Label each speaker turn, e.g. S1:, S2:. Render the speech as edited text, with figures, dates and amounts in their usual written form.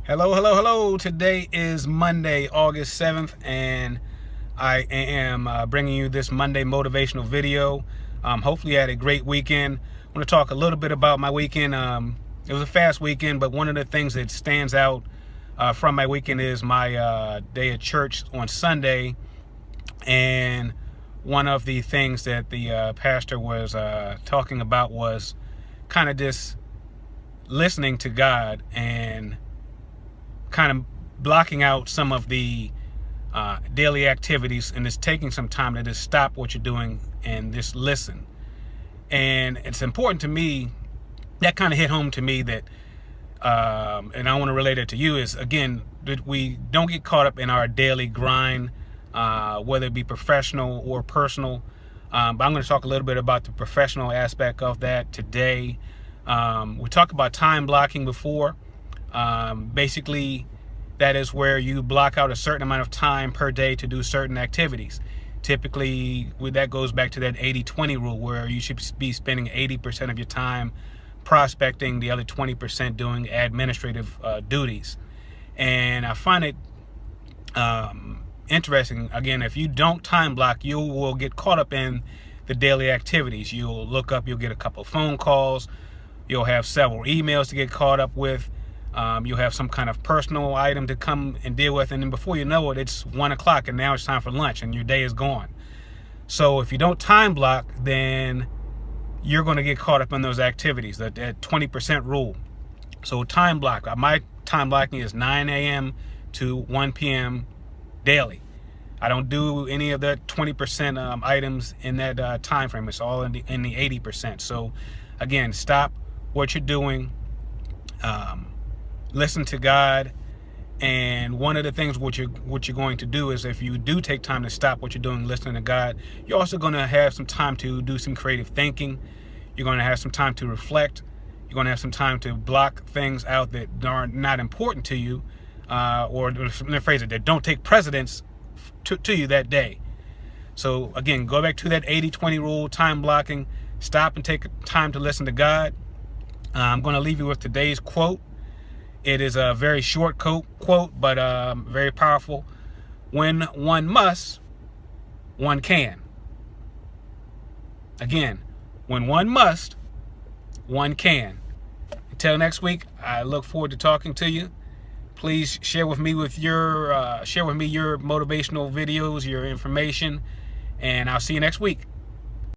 S1: Hello, hello, hello. Today is Monday, August 7th, and I am bringing you this Monday motivational video. Hopefully you had a great weekend. I want to talk a little bit about my weekend. It was a fast weekend, but one of the things that stands out from my weekend is my day at church on Sunday. And one of the things that the pastor was talking about was kind of just listening to God and kind of blocking out some of the daily activities and just taking some time to just stop what you're doing and just listen. And it's important to me, that kind of hit home to me that, and I want to relate it to you, is again, that we don't get caught up in our daily grind, whether it be professional or personal. But I'm going to talk a little bit about the professional aspect of that today. We talked about time blocking before. Basically, that is where you block out a certain amount of time per day to do certain activities. Typically, that goes back to that 80-20 rule, where you should be spending 80% of your time prospecting, the other 20% doing administrative duties. And I find it interesting. Again, if you don't time block, you will get caught up in the daily activities. You'll look up, you'll get a couple of phone calls, you'll have several emails to get caught up with. You'll have some kind of personal item to come and deal with, and then before you know it, it's 1 o'clock and now it's time for lunch and your day is gone. So if you don't time block, then you're going to get caught up in those activities, that 20% rule. So time block. My time blocking is 9 a.m. to 1 p.m. daily. I don't do any of the 20% items in that time frame. It's all in the 80%. So again, stop what you're doing. Listen to God, and one of the things what you're going to do is, if you do take time to stop what you're doing, listening to God, you're also going to have some time to do some creative thinking. You're going to have some time to reflect. You're going to have some time to block things out that are not important to you, or let me phrase it, that don't take precedence to you that day. So again, go back to that 80-20 rule, time blocking. Stop and take time to listen to God. I'm going to leave you with today's quote. It is a very short quote, but very powerful. When one must, one can. Again, when one must, one can. Until next week, I look forward to talking to you. Please share with me your motivational videos, your information, and I'll see you next week.